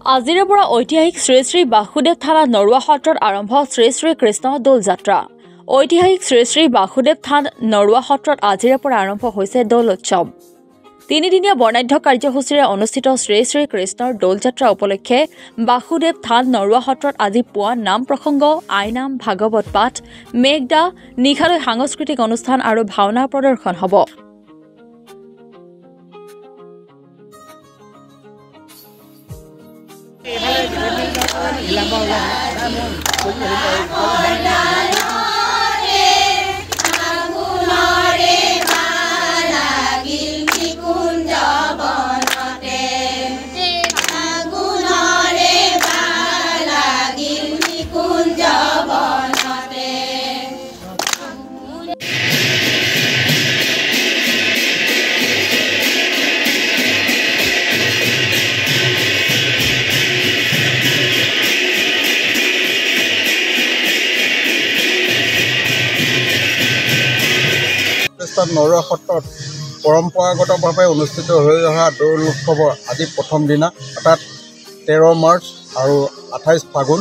আজিৰে পৰা ঐতিহাসিক শ্ৰী শ্ৰী বাসুদেৱ থান নৰুৱা সত্ৰত আৰম্ভ শ্ৰী শ্ৰী কৃষ্ণ দৌল যাত্ৰা। ঐতিহাসিক শ্ৰী শ্ৰী বাসুদেৱ থান নৰুৱা সত্ৰত আজিৰে পৰা আৰম্ভ হৈছে দৌল উৎসৱ। তিনিদিনীয়া বৰ্ণাঢ্য কাৰ্যসূচীৰে অনুষ্ঠিত শ্ৰী শ্ৰী কৃষ্ণৰ দৌল যাত্ৰা উপলক্ষে বাসুদেৱ থান নৰুৱা সত্ৰত আজি পুৱা নাম প্ৰসংগ, আইনাম, ভাগৱত পাঠ, মেঘদা, নিশালৈ সাংস্কৃতিক অনুষ্ঠান আৰু ভাওনাৰ প্ৰদৰ্শন হ'ব। নৰুৱা সত্ৰত পৰম্পৰাগতভাৱে অনুষ্ঠিত হৈ অহা দৌল উৎসৱৰ আজি প্ৰথম দিনা অৰ্থাৎ 13 মাৰ্চ আৰু 28 ফাগুন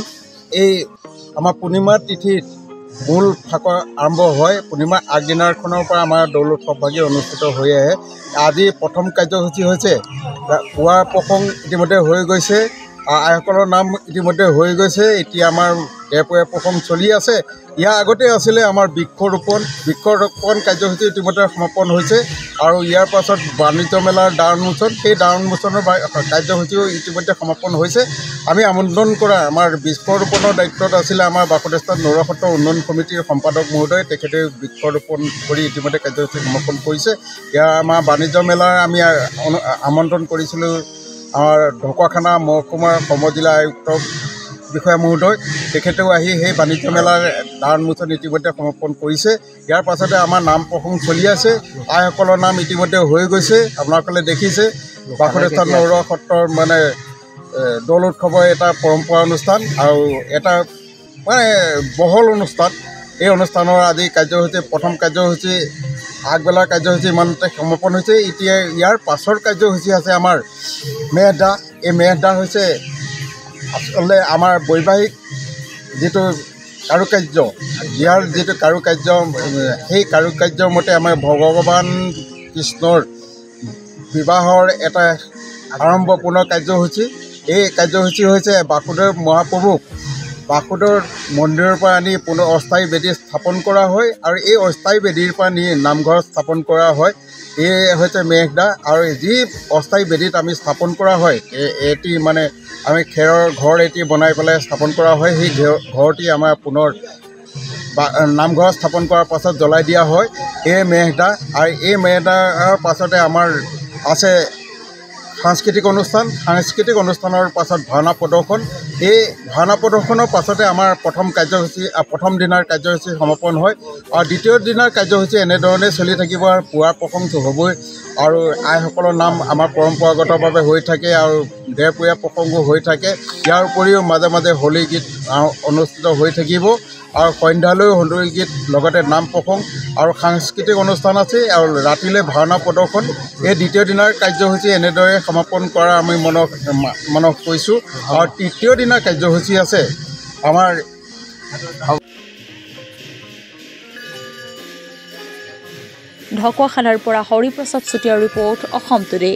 এই আমাৰ পূৰ্ণিমা তিথিত মূল ফাকৰ আৰম্ভ হয়। পূৰ্ণিমাৰ আগদিনাখনৰ পৰা আমাৰ দৌল উৎসৱভাগি অনুষ্ঠিত হৈ আহে। আজি প্ৰথম কাৰ্যসূচী হৈছে পুৱাৰ প্ৰসংগ ইতিমধ্যে হৈ গৈছে, আইসকলৰ নাম ইতিমধ্যে হৈ গৈছে। এতিয়া আমাৰ দেওপুৰীয়া প্ৰসংগ চলি আছে। ইয়াৰ আগতে আছিলে আমাৰ বৃক্ষৰোপণ কাৰ্যসূচী ইতিমধ্যে সমাপন হৈছে আৰু ইয়াৰ পাছত বাণিজ্য মেলাৰ দ্বাৰ উন্মোচন, সেই দ্বাৰ উন্মোচনৰ কাৰ্যসূচীও ইতিমধ্যে সমাপন হৈছে। আমি আমন্ত্ৰণ কৰা আমাৰ বৃক্ষৰোপণৰ দায়িত্বত আছিলে আমাৰ বাসুদেৱ থান নৰুৱা সত্ৰ উন্নয়ন সমিতিৰ সম্পাদক মহোদয়, তেখেতে বৃক্ষৰোপণ কৰি ইতিমধ্যে কাৰ্যসূচী সমাপন কৰিছে। ইয়াৰ আমাৰ বাণিজ্য মেলাৰ আমি আমন্ত্ৰণ কৰিছিলোঁ আমাৰ ঢকুৱাখানা মহকুমাৰ সমজিলা আয়ুক্ত বিষয়া মহোদয়, তেখেতেও আহি সেই বাণিজ্য মেলাৰ দ্বাৰ উন্মোচন ইতিমধ্যে সমাপন কৰিছে। ইয়াৰ পাছতে আমাৰ নাম প্ৰসংগ চলি আছে। আইসকলৰ নাম ইতিমধ্যে হৈ গৈছে। আপোনালোকে দেখিছে বাসুদেৱ থান নৰুৱা সত্ৰৰ মানে দৌল উৎসৱৰ এটা পৰম্পৰা অনুষ্ঠান আৰু এটা মানে বহল অনুষ্ঠান। এই অনুষ্ঠানৰ আজি কাৰ্যসূচী প্ৰথম কাৰ্যসূচী আগবেলাৰ কাৰ্যসূচী ইমানতে সমাপন হৈছে। এতিয়া ইয়াৰ পাছৰ কাৰ্যসূচী আছে আমাৰ মেহদা। এই মেহদা হৈছে আচলতে আমাৰ বৈবাহিক যিটো কাৰুকাৰ্য, ইয়াৰ যিটো কাৰুকাৰ্য, সেই কাৰুকাৰ্যৰ মতে আমাৰ ভগৱান কৃষ্ণৰ বিবাহৰ এটা আৰম্ভপূৰ্ণ কাৰ্যসূচী। এই কাৰ্যসূচী হৈছে বাসুদেৱ মহাপ্ৰভুক বাসুদেৱ মন্দিৰৰ পৰা আনি পুনৰ অস্থায়ী বেদী স্থাপন কৰা হয় আৰু এই অস্থায়ী বেদীৰ পৰা নি নামঘৰ স্থাপন কৰা হয়। এই হৈছে মেঘদা আৰু যি অস্থায়ী বেদীত আমি স্থাপন কৰা হয়, এটি মানে আমি খেৰৰ ঘৰ এটি বনাই পেলাই স্থাপন কৰা হয়। সেই ঘৰটি আমাৰ পুনৰ নামঘৰ স্থাপন কৰাৰ পাছত জ্বলাই দিয়া হয় এই মেঘদা। আৰু এই মেঘদাৰ পাছতে আমাৰ আছে সাংস্কৃতিক অনুষ্ঠান। সাংস্কৃতিক অনুষ্ঠানৰ পাছত ভাওনা প্ৰদৰ্শন। এই ভাওনা প্ৰদৰ্শনৰ পাছতে আমাৰ প্ৰথম দিনাৰ কাৰ্যসূচী সমাপন হয় আৰু দ্বিতীয় দিনাৰ কাৰ্যসূচী এনেধৰণে চলি থাকিব আৰু পুৱাৰ প্ৰসংগ হ'বই আৰু আইসকলৰ নাম আমাৰ পৰম্পৰাগতভাৱে হৈ থাকে আৰু দেওপুৰীয়া প্ৰসংগো হৈ থাকে। ইয়াৰ উপৰিও মাজে মাজে হোলী গীত অনুষ্ঠিত হৈ থাকিব আৰু সন্ধ্যালৈ হোলী গীত লগতে নাম প্ৰসংগ আৰু সাংস্কৃতিক অনুষ্ঠান আছে আৰু ৰাতিলৈ ভাওনা প্ৰদৰ্শন। এই দ্বিতীয় দিনাৰ কাৰ্যসূচী এনেদৰে সমাপন কৰা আমি মনত কৰিছোঁ। আৰু তৃতীয় দিনাৰ কাৰ্যসূচী আছে আমাৰ ঢকুৱাখানাৰ পৰা হৰিপ্ৰসাদ চুতীয়াৰ ৰিপৰ্ট, অসম টুডে।